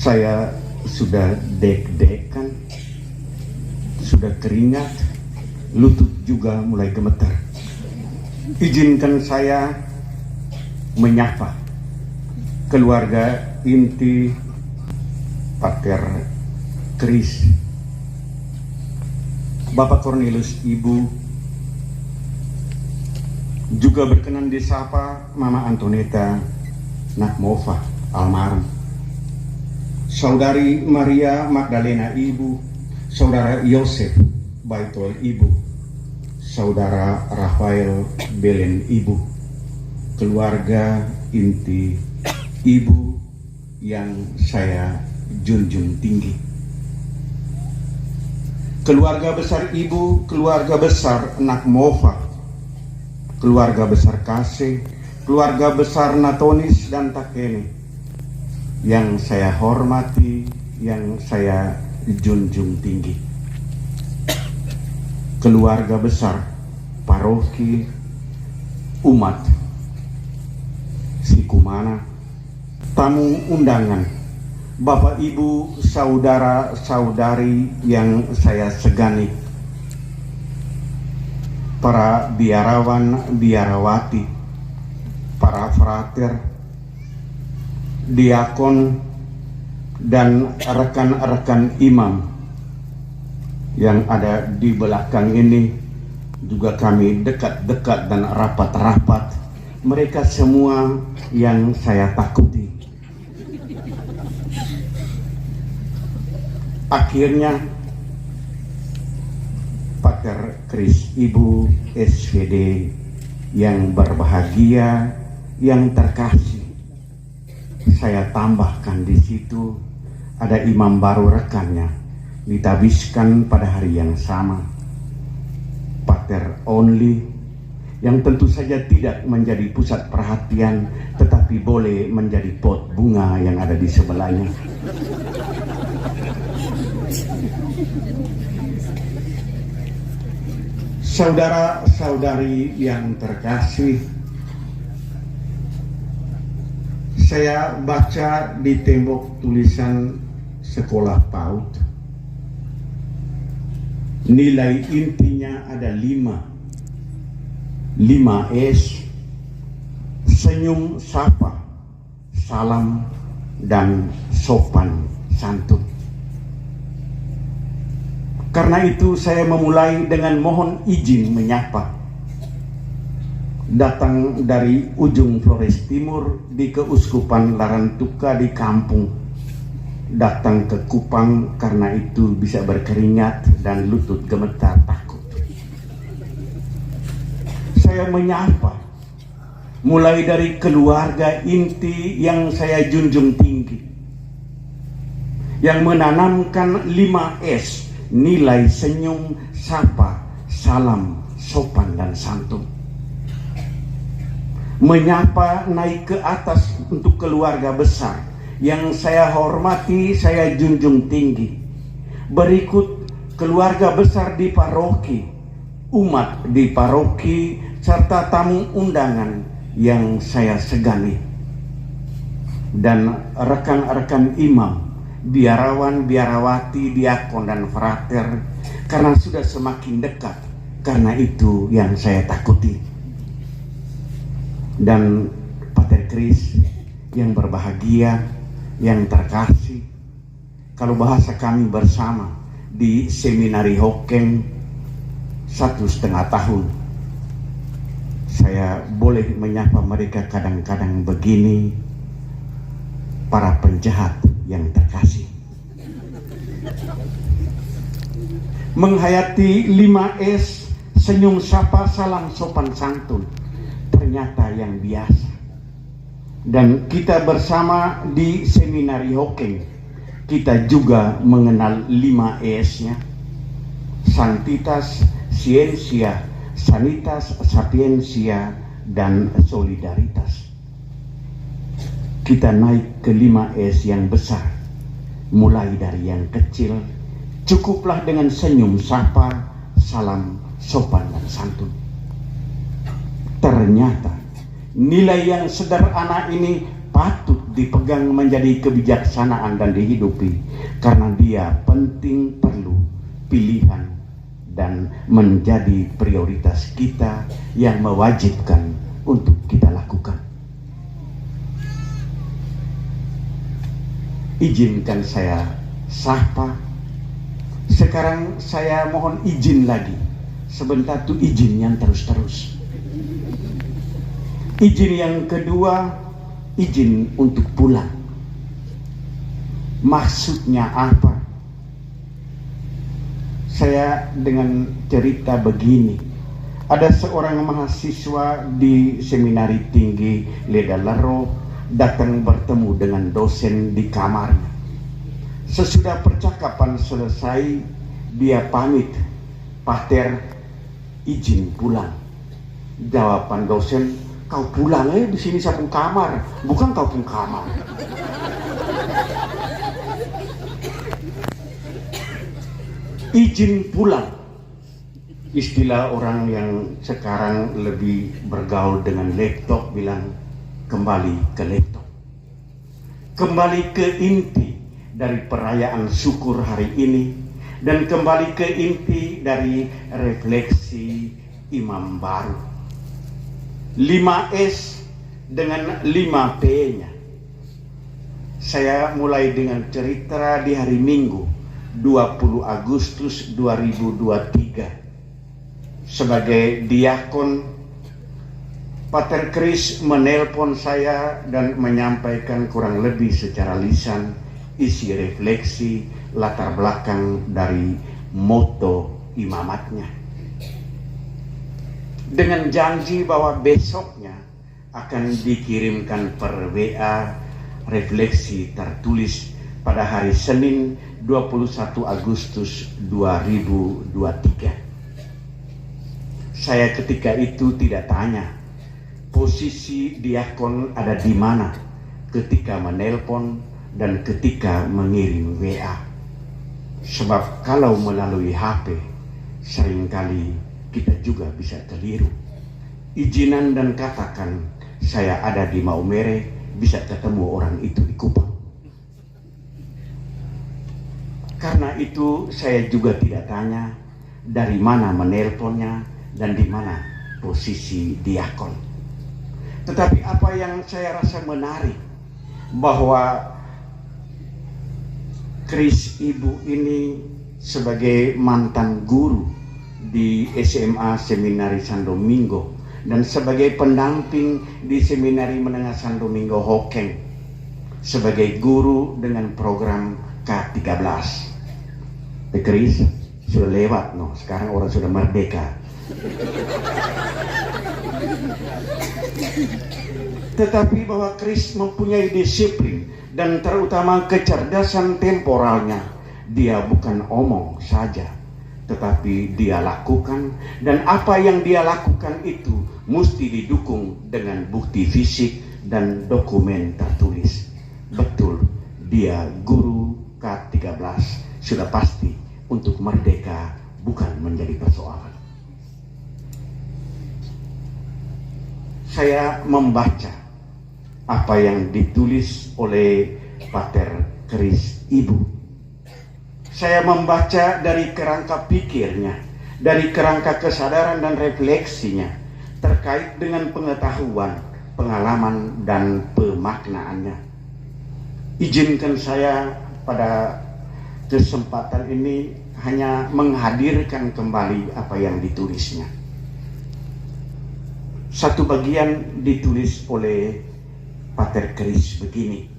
Saya sudah deg-degan, sudah keringat, lutut juga mulai gemetar. Izinkan saya menyapa keluarga inti Pater Kris, Bapak Cornelius, Ibu, juga berkenan disapa Mama Antoneta Nakmova almarhum, Saudari Maria Magdalena, Ibu, Saudara Yosef Baitol, Ibu, Saudara Rafael Belen, Ibu, keluarga inti Ibu yang saya junjung tinggi, keluarga besar Ibu, keluarga besar Nakmova, keluarga besar Kase, keluarga besar Natonis dan Takene, yang saya hormati, yang saya junjung tinggi, keluarga besar paroki umat Sikumana, tamu undangan, Bapak Ibu, saudara saudari yang saya segani, para biarawan biarawati, para frater, diakon, dan rekan-rekan imam yang ada di belakang ini, juga kami dekat-dekat dan rapat-rapat. Mereka semua yang saya takuti. Akhirnya Pater Kris, Ibu SVD yang berbahagia, yang terkasih, saya tambahkan di situ ada imam baru rekannya, ditabiskan pada hari yang sama, Pater Only, yang tentu saja tidak menjadi pusat perhatian, tetapi boleh menjadi pot bunga yang ada di sebelahnya. Saudara-saudari yang terkasih, saya baca di tembok tulisan sekolah PAUD, nilai intinya ada 5 S: senyum, sapa, salam, dan sopan santun. Karena itu saya memulai dengan mohon izin menyapa. Datang dari ujung Flores Timur di Keuskupan Larantuka di kampung. Datang ke Kupang karena itu bisa berkeringat dan lutut gemetar takut. Saya menyapa mulai dari keluarga inti yang saya junjung tinggi, yang menanamkan 5 S, nilai senyum, sapa, salam, sopan, dan santun. Menyapa naik ke atas untuk keluarga besar yang saya hormati, saya junjung tinggi. Berikut keluarga besar di paroki, umat di paroki, serta tamu undangan yang saya segani, dan rekan-rekan imam, biarawan, biarawati, diakon, dan frater, karena sudah semakin dekat. Karena itu yang saya takuti. Dan Pater Kris yang berbahagia, yang terkasih, kalau bahasa kami bersama di seminari Hokeng 1,5 tahun, saya boleh menyapa mereka kadang-kadang begini, para penjahat yang terkasih. Menghayati 5 S, senyum, sapa, salam, sopan, santun, ternyata yang biasa. Dan kita bersama di seminari Hokeng, kita juga mengenal 5 S-nya: Sanctitas, Scientia, Sanitas, Sapientia, dan Solidaritas. Kita naik ke 5 S yang besar, mulai dari yang kecil. Cukuplah dengan senyum, sapa, salam, sopan, dan santun. Ternyata nilai yang sederhana ini patut dipegang menjadi kebijaksanaan dan dihidupi, karena dia penting, perlu, pilihan, dan menjadi prioritas kita yang mewajibkan untuk kita lakukan. Izinkan saya sapa. Sekarang saya mohon izin lagi. Sebentar tuh izin yang terus-terus. Izin yang kedua, izin untuk pulang. Maksudnya apa? Saya dengan cerita begini. Ada seorang mahasiswa di Seminari Tinggi Ledalero datang bertemu dengan dosen di kamarnya. Sesudah percakapan selesai, dia pamit, "Pater, izin pulang." Jawaban dosen, "Kau pulang di sini saya pun kamar, bukan kau pun kamar." Izin pulang, istilah orang yang sekarang lebih bergaul dengan laptop bilang kembali ke laptop. Kembali ke inti dari perayaan syukur hari ini, dan kembali ke inti dari refleksi imam baru. 5S dengan 5P-nya. Saya mulai dengan cerita di hari Minggu 20 Agustus 2023. Sebagai diakon, Pater Kris menelpon saya dan menyampaikan kurang lebih secara lisan isi refleksi latar belakang dari moto imamatnya, dengan janji bahwa besoknya akan dikirimkan per WA refleksi tertulis pada hari Senin 21 Agustus 2023. Saya ketika itu tidak tanya posisi diakon ada di mana ketika menelpon dan ketika mengirim WA. Sebab kalau melalui HP seringkali kita juga bisa keliru. Izinan dan katakan saya ada di Maumere, bisa ketemu orang itu di Kupang. Karena itu saya juga tidak tanya dari mana menelponnya dan di mana posisi diakon. Tetapi apa yang saya rasa menarik, bahwa Kris Ibu ini sebagai mantan guru di SMA Seminari San Domingo dan sebagai pendamping di Seminari Menengah San Domingo Hokeng, sebagai guru dengan program K13. Kris sudah lewat, sekarang orang sudah merdeka. Tetapi bahwa Kris mempunyai disiplin dan terutama kecerdasan temporalnya. Dia bukan omong saja, tetapi dia lakukan, dan apa yang dia lakukan itu mesti didukung dengan bukti fisik dan dokumen tertulis. Betul, dia guru K13, sudah pasti untuk merdeka bukan menjadi persoalan. Saya membaca apa yang ditulis oleh Pater Kris Ibu. Saya membaca dari kerangka pikirnya, dari kerangka kesadaran dan refleksinya terkait dengan pengetahuan, pengalaman, dan pemaknaannya. Izinkan saya pada kesempatan ini hanya menghadirkan kembali apa yang ditulisnya. Satu bagian ditulis oleh Pater Kris begini: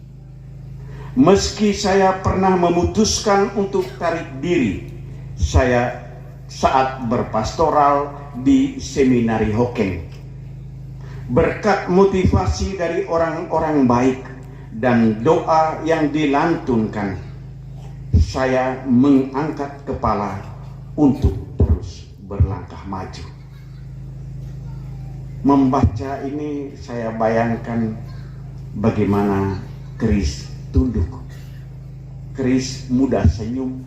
meski saya pernah memutuskan untuk tarik diri saya saat berpastoral di Seminari Hokeng, berkat motivasi dari orang-orang baik dan doa yang dilantunkan, saya mengangkat kepala untuk terus berlangkah maju. Membaca ini saya bayangkan bagaimana Kris tunduk. Kris mudah senyum,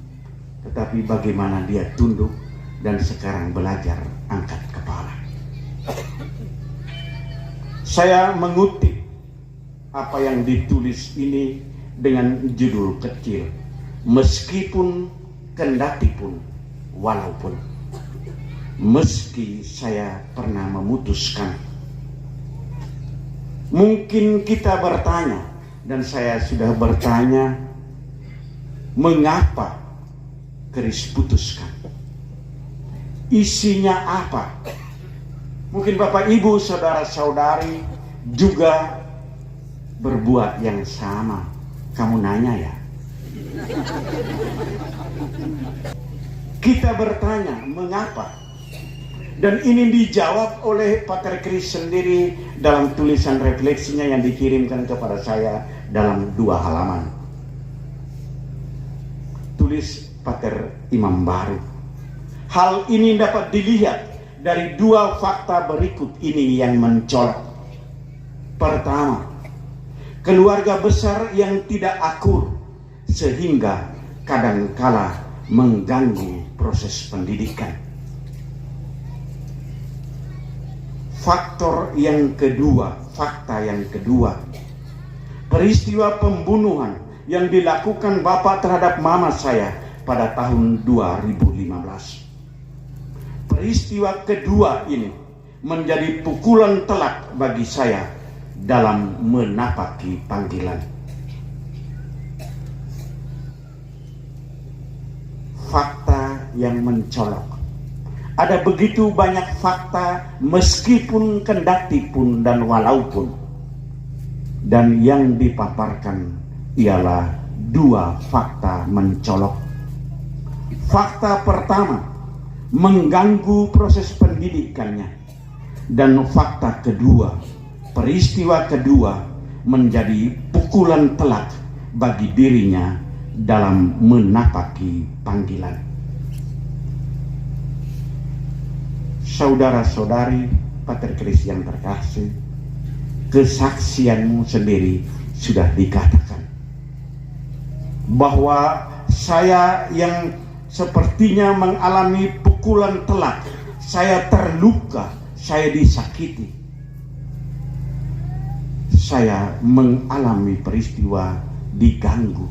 tetapi bagaimana dia tunduk dan sekarang belajar angkat kepala. Saya mengutip apa yang ditulis ini dengan judul kecil, meskipun, kendatipun, walaupun. Meski saya pernah memutuskan. Mungkin kita bertanya, dan saya sudah bertanya, mengapa keris putuskan? Isinya apa? Mungkin Bapak Ibu saudara-saudari juga berbuat yang sama. Kamu nanya ya? Kita bertanya mengapa? Dan ini dijawab oleh Pater Kris sendiri dalam tulisan refleksinya yang dikirimkan kepada saya dalam 2 halaman. Tulis Pater Imam Baru. Hal ini dapat dilihat dari 2 fakta berikut ini yang mencolok. Pertama, keluarga besar yang tidak akur sehingga kadangkala mengganggu proses pendidikan. Fakta yang kedua, peristiwa pembunuhan yang dilakukan bapak terhadap mama saya pada tahun 2015. Peristiwa kedua ini menjadi pukulan telak bagi saya dalam menapaki panggilan. Fakta yang mencolok. Ada begitu banyak fakta, meskipun, kendatipun, dan walaupun. Dan yang dipaparkan ialah 2 fakta mencolok. Fakta pertama, mengganggu proses pendidikannya. Dan fakta kedua, peristiwa kedua, menjadi pukulan telak bagi dirinya dalam menapaki panggilan. Saudara-saudari Pater Kris yang terkasih, kesaksianmu sendiri sudah dikatakan bahwa saya yang sepertinya mengalami pukulan telak, saya terluka, saya disakiti, saya mengalami peristiwa diganggu,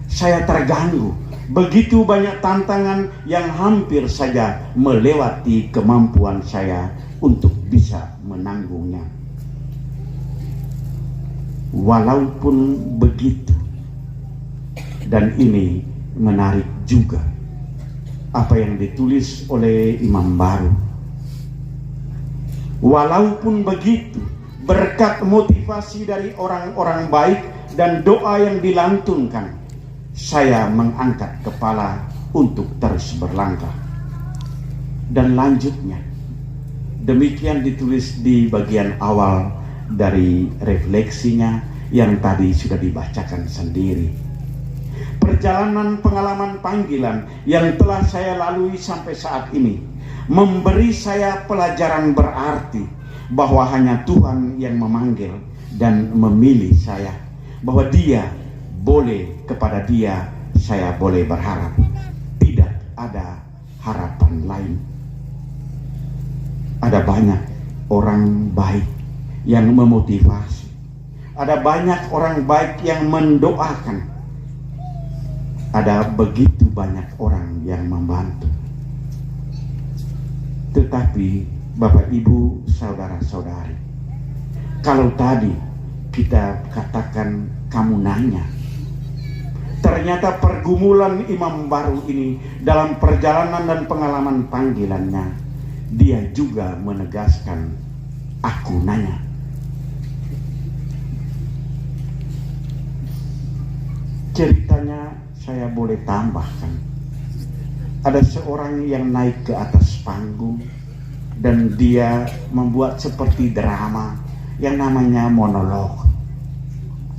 saya terganggu. Begitu banyak tantangan yang hampir saja melewati kemampuan saya untuk bisa menanggungnya. Walaupun begitu, dan ini menarik juga apa yang ditulis oleh Imam Baru. Walaupun begitu, berkat motivasi dari orang-orang baik dan doa yang dilantunkan, saya mengangkat kepala untuk terus berlangkah. Dan lanjutnya, demikian ditulis di bagian awal dari refleksinya yang tadi sudah dibacakan sendiri. Perjalanan pengalaman panggilan yang telah saya lalui sampai saat ini memberi saya pelajaran berarti bahwa hanya Tuhan yang memanggil dan memilih saya, bahwa Dia boleh, kepada Dia saya boleh berharap. Tidak ada harapan lain. Ada banyak orang baik yang memotivasi. Ada banyak orang baik yang mendoakan. Ada begitu banyak orang yang membantu. Tetapi Bapak Ibu saudara-saudari, kalau tadi kita katakan kamu nanya, ternyata pergumulan Imam Baru ini dalam perjalanan dan pengalaman panggilannya, dia juga menegaskan, aku nanya. Ceritanya saya boleh tambahkan. Ada seorang yang naik ke atas panggung dan dia membuat seperti drama yang namanya monolog.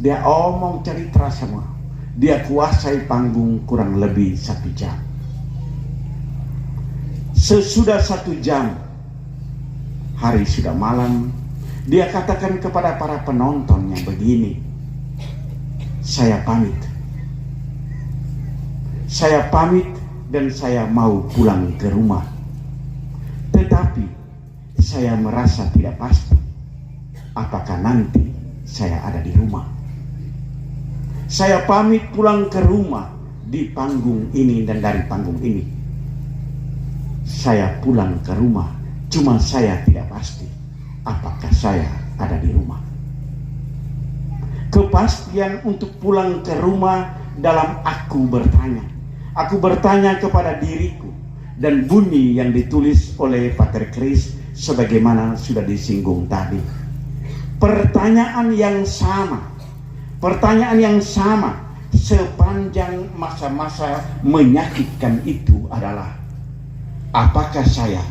Dia omong cerita semua. Dia kuasai panggung kurang lebih 1 jam. Sesudah 1 jam, hari sudah malam, dia katakan kepada para penontonnya begini, saya pamit. Saya pamit dan saya mau pulang ke rumah. Tetapi saya merasa tidak pasti apakah nanti saya ada di rumah. Saya pamit pulang ke rumah di panggung ini dan dari panggung ini. Saya pulang ke rumah, cuma saya tidak pasti apakah saya ada di rumah. Kepastian untuk pulang ke rumah dalam aku bertanya. Aku bertanya kepada diriku, dan bunyi yang ditulis oleh Pater Chris sebagaimana sudah disinggung tadi. Pertanyaan yang sama sepanjang masa-masa menyakitkan itu adalah, apakah saya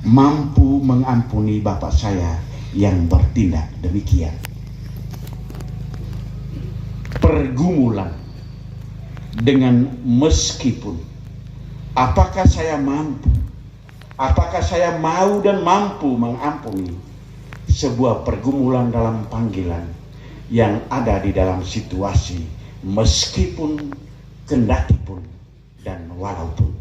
mampu mengampuni bapak saya yang bertindak demikian? Pergumulan dengan meskipun, apakah saya mampu, apakah saya mau dan mampu mengampuni sebuah pergumulan dalam panggilan yang ada di dalam situasi meskipun, kendatipun, dan walaupun.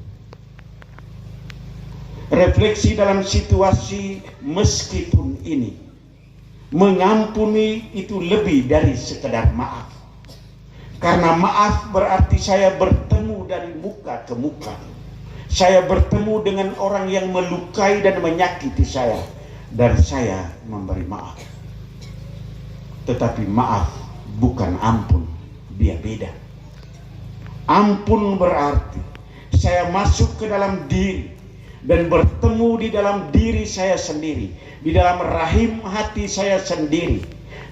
Refleksi dalam situasi meskipun ini, mengampuni itu lebih dari sekedar maaf. Karena maaf berarti saya bertemu dari muka ke muka. Saya bertemu dengan orang yang melukai dan menyakiti saya, dan saya memberi maaf. Tetapi maaf bukan ampun, dia beda. Ampun berarti saya masuk ke dalam diri dan bertemu di dalam diri saya sendiri, di dalam rahim hati saya sendiri,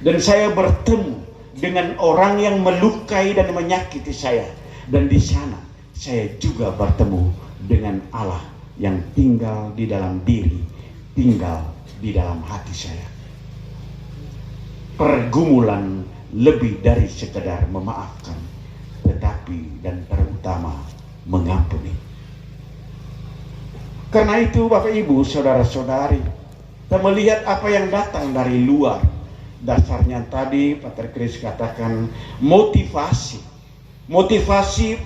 dan saya bertemu dengan orang yang melukai dan menyakiti saya, dan di sana saya juga bertemu dengan Allah yang tinggal di dalam diri, tinggal di dalam hati saya. Pergumulan lebih dari sekedar memaafkan, tetapi dan terutama mengampuni. Karena itu Bapak Ibu, saudara-saudari, kita melihat apa yang datang dari luar. Dasarnya tadi Pater Chris katakan motivasi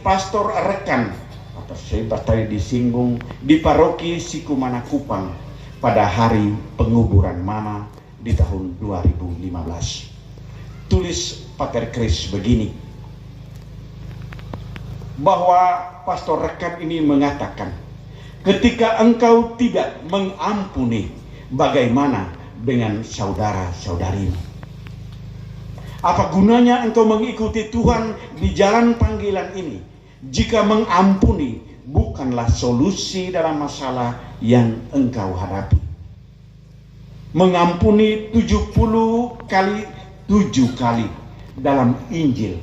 pastor rekan atau sebab tadi disinggung di paroki Sikumana Kupang pada hari penguburan mama di tahun 2015. Tulis Pater Chris begini, bahwa pastor rekan ini mengatakan, ketika engkau tidak mengampuni, bagaimana dengan saudara-saudarimu? Apa gunanya engkau mengikuti Tuhan di jalan panggilan ini jika mengampuni bukanlah solusi dalam masalah yang engkau hadapi? Mengampuni 70 kali 7 kali dalam Injil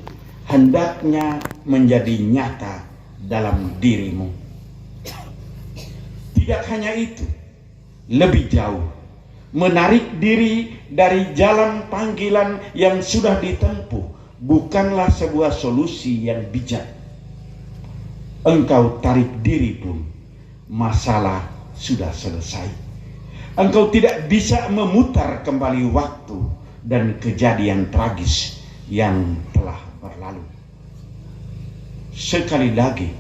hendaknya menjadi nyata dalam dirimu. Tidak hanya itu, lebih jauh, menarik diri dari jalan panggilan yang sudah ditempuh bukanlah sebuah solusi yang bijak. Engkau tarik diri pun, masalah sudah selesai. Engkau tidak bisa memutar kembali waktu dan kejadian tragis yang telah berlalu. Sekali lagi,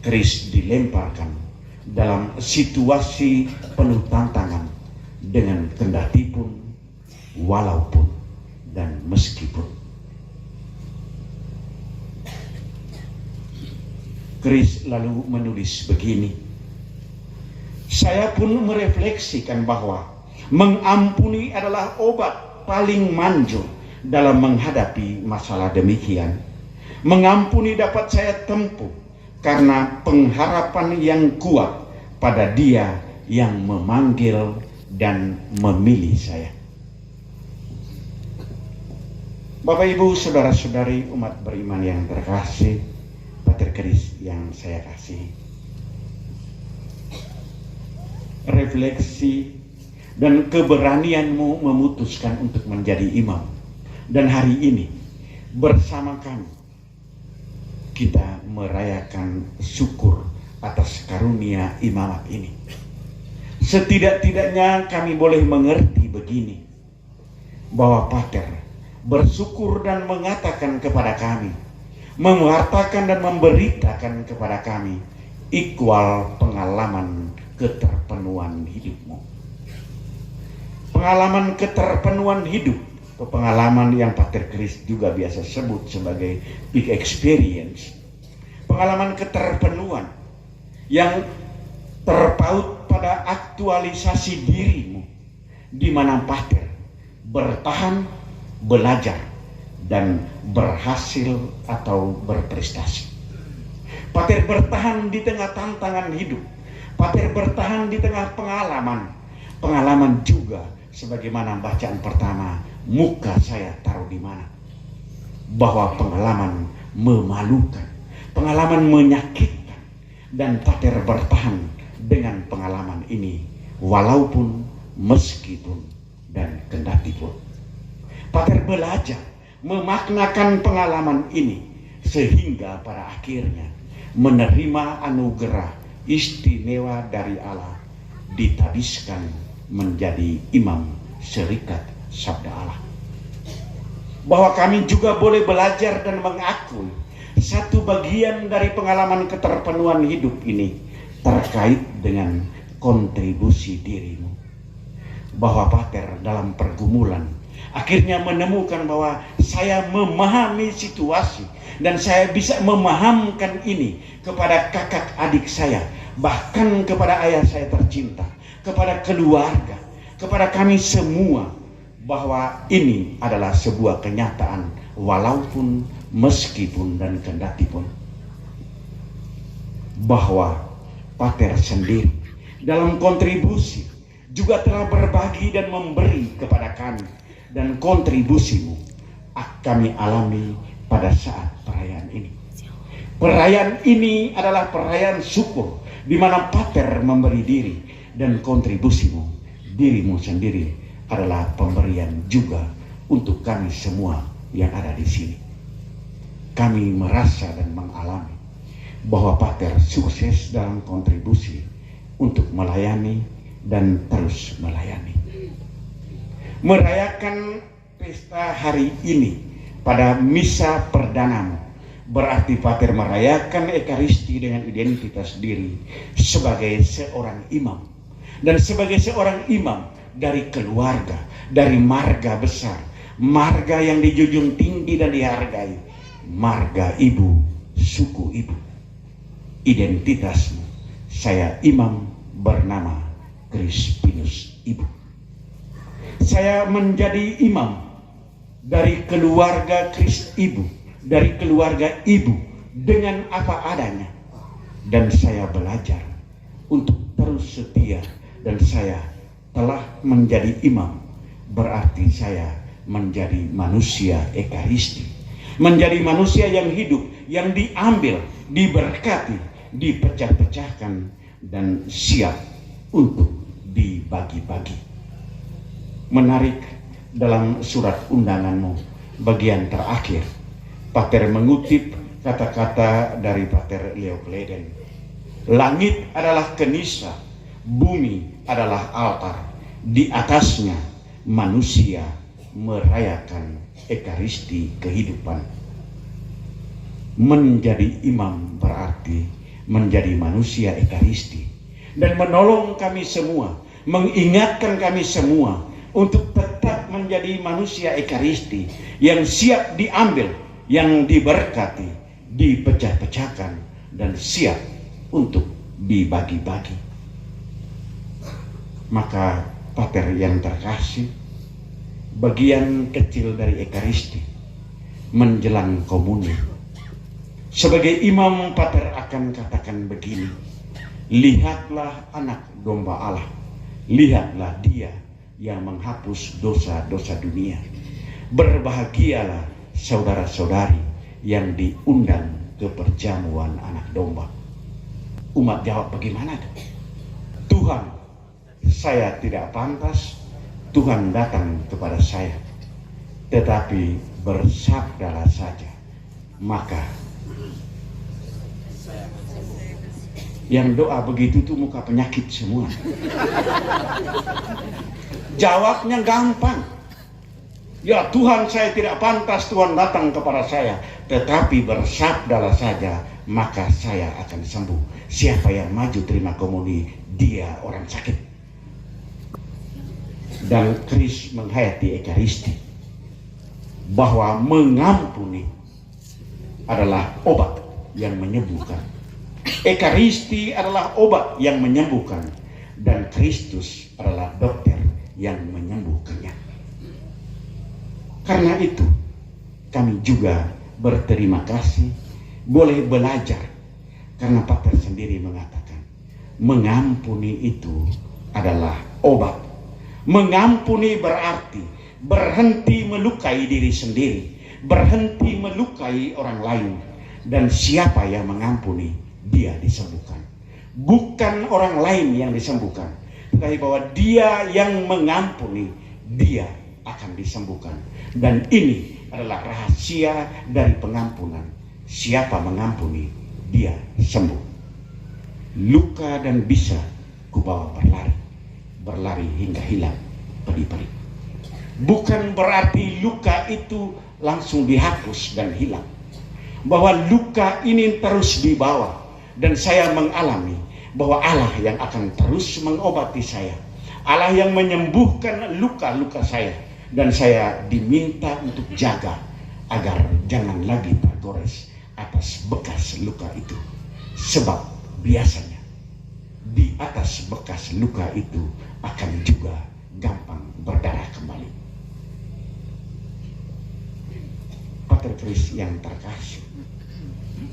Chris dilemparkan dalam situasi penuh tantangan dengan kendatipun, walaupun, dan meskipun. Chris lalu menulis begini, saya pun merefleksikan bahwa mengampuni adalah obat paling manjur dalam menghadapi masalah demikian. Mengampuni dapat saya tempuh karena pengharapan yang kuat pada Dia yang memanggil dan memilih saya. Bapak Ibu, saudara-saudari umat beriman yang terkasih, Pater Chris yang saya kasihi, refleksi dan keberanianmu memutuskan untuk menjadi imam, dan hari ini bersama kami kita merayakan syukur atas karunia imamat ini. Setidak-tidaknya kami boleh mengerti begini, bahwa Pater bersyukur dan mengatakan kepada kami, mengatakan dan memberitakan kepada kami ikhwal pengalaman keterpenuhan hidupmu. Pengalaman keterpenuhan hidup pengalaman yang Pater Chris juga biasa sebut sebagai big experience, pengalaman keterpenuhan yang terpaut pada aktualisasi dirimu, di mana Pater bertahan, belajar, dan berhasil atau berprestasi. Pater bertahan di tengah tantangan hidup. Pater bertahan di tengah pengalaman. Pengalaman juga sebagaimana bacaan pertama, muka saya taruh di mana. Bahwa pengalaman memalukan, pengalaman menyakitkan, dan Pater bertahan dengan pengalaman ini walaupun, meskipun, dan kendati pun. Pater belajar memaknakan pengalaman ini sehingga pada akhirnya menerima anugerah istimewa dari Allah, ditabiskan menjadi imam serikat Sabda Allah. Bahwa kami juga boleh belajar dan mengakui satu bagian dari pengalaman keterpenuhan hidup ini terkait dengan kontribusi dirimu. Bahwa Pater dalam pergumulan akhirnya menemukan bahwa saya memahami situasi dan saya bisa memahamkan ini kepada kakak adik saya, bahkan kepada ayah saya tercinta, kepada keluarga, kepada kami semua, bahwa ini adalah sebuah kenyataan walaupun, meskipun, dan kendati pun. Bahwa Pater sendiri dalam kontribusi juga telah berbagi dan memberi kepada kami, dan kontribusimu kami alami pada saat perayaan ini. Perayaan ini adalah perayaan syukur, di mana Pater memberi diri, dan kontribusimu, dirimu sendiri, adalah pemberian juga untuk kami semua yang ada di sini. Kami merasa dan mengalami bahwa Pater sukses dalam kontribusi untuk melayani dan terus melayani. Merayakan pesta hari ini pada misa perdanamu berarti Pater merayakan Ekaristi dengan identitas diri sebagai seorang imam, dan sebagai seorang imam dari keluarga, dari marga besar, marga yang dijunjung tinggi dan dihargai, marga ibu, suku ibu. Identitasmu, saya imam bernama Crispinus Ibu. Saya menjadi imam dari keluarga Krist Ibu, dari keluarga ibu dengan apa adanya, dan saya belajar untuk terus setia, dan saya telah menjadi imam berarti saya menjadi manusia Ekaristi, menjadi manusia yang hidup, yang diambil, diberkati, dipecah-pecahkan, dan siap untuk dibagi-bagi. Menarik, dalam surat undanganmu bagian terakhir, Pater mengutip kata-kata dari Pater Leo Kleden. Langit adalah kenisa, bumi adalah altar, di atasnya manusia merayakan Ekaristi kehidupan. Menjadi imam berarti menjadi manusia Ekaristi, dan menolong kami semua, mengingatkan kami semua untuk tetap menjadi manusia Ekaristi yang siap diambil, yang diberkati, dipecah-pecahkan, dan siap untuk dibagi-bagi. Maka Pater yang terkasih, bagian kecil dari Ekaristi menjelang komuni. Sebagai imam, Pater akan katakan begini: lihatlah anak domba Allah, lihatlah dia yang menghapus dosa-dosa dunia. Berbahagialah saudara-saudari yang diundang ke perjamuan anak domba. Umat jawab, bagaimana? Tuhan, saya tidak pantas Tuhan datang kepada saya, tetapi bersabdalah saja, maka. Yang doa begitu tuh muka penyakit semua. Jawabnya gampang. Ya Tuhan, saya tidak pantas Tuhan datang kepada saya, tetapi bersabdalah saja, maka saya akan sembuh. Siapa yang maju terima komuni, dia orang sakit. Dan Kris menghayati Ekaristi bahwa mengampuni adalah obat yang menyembuhkan. Ekaristi adalah obat yang menyembuhkan, dan Kristus adalah dokter yang menyembuhkannya. Karena itu kami juga berterima kasih boleh belajar, karena Pater sendiri mengatakan mengampuni itu adalah obat. Mengampuni berarti berhenti melukai diri sendiri, berhenti melukai orang lain, dan siapa yang mengampuni, dia disembuhkan. Bukan orang lain yang disembuhkan, tetapi bahwa dia yang mengampuni, dia akan disembuhkan. Dan ini adalah rahasia dari pengampunan. Siapa mengampuni, dia sembuh. Luka dan bisa kubawa berlari hingga hilang peri-peri. Bukan berarti luka itu langsung dihapus dan hilang, bahwa luka ini terus dibawa, dan saya mengalami bahwa Allah yang akan terus mengobati saya, Allah yang menyembuhkan luka-luka saya, dan saya diminta untuk jaga agar jangan lagi tergores atas bekas luka itu, sebab biasanya di atas bekas luka itu akan juga gampang berdarah kembali. Pater Kris yang terkasih,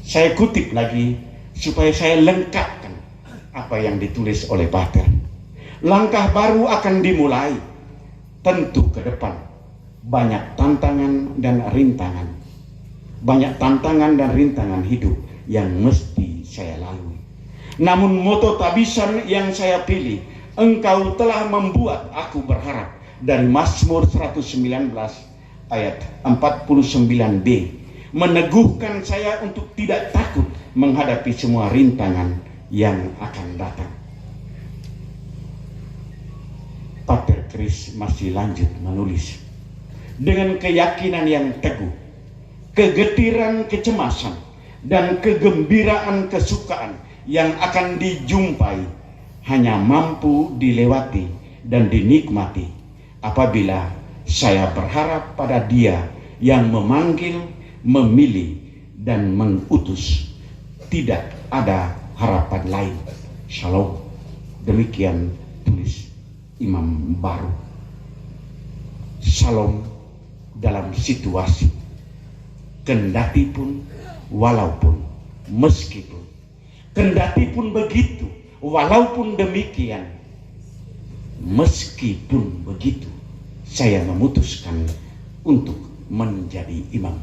saya kutip lagi supaya saya lengkapkan apa yang ditulis oleh Pater. Langkah baru akan dimulai. Tentu ke depan banyak tantangan dan rintangan. Banyak tantangan dan rintangan hidup yang mesti saya lalui. Namun moto tabisan yang saya pilih, Engkau telah membuat aku berharap, dari Mazmur 119 ayat 49b, meneguhkan saya untuk tidak takut menghadapi semua rintangan yang akan datang. Pater Kris masih lanjut menulis dengan keyakinan yang teguh, kegetiran kecemasan, dan kegembiraan kesukaan yang akan dijumpai hanya mampu dilewati dan dinikmati apabila saya berharap pada Dia yang memanggil, memilih, dan mengutus. Tidak ada harapan lain. Shalom. Demikian tulis Imam Baru. Shalom dalam situasi, kendati pun, walaupun, meskipun, kendati pun begitu, walaupun demikian, meskipun begitu, saya memutuskan untuk menjadi imam.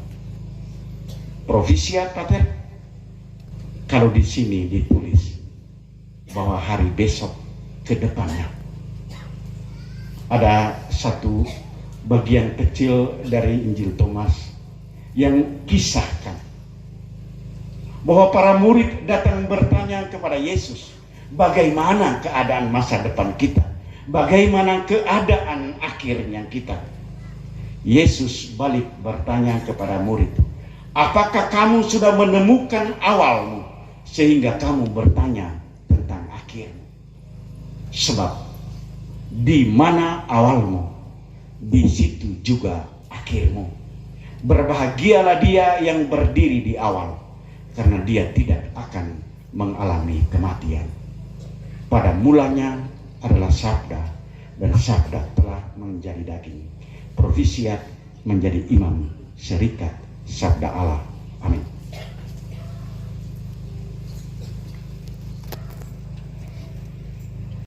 Provisiat Pater, kalau di sini ditulis bahwa hari besok ke depannya ada satu bagian kecil dari Injil Thomas yang kisahkan bahwa para murid datang bertanya kepada Yesus, bagaimana keadaan masa depan kita, bagaimana keadaan akhirnya kita. Yesus balik bertanya kepada murid, apakah kamu sudah menemukan awalmu sehingga kamu bertanya tentang akhirmu? Sebab di mana awalmu, di situ juga akhirmu. Berbahagialah dia yang berdiri di awal, karena dia tidak akan mengalami kematian. Pada mulanya adalah sabda, dan sabda telah menjadi daging. Provisiat menjadi imam serikat sabda Allah. Amin.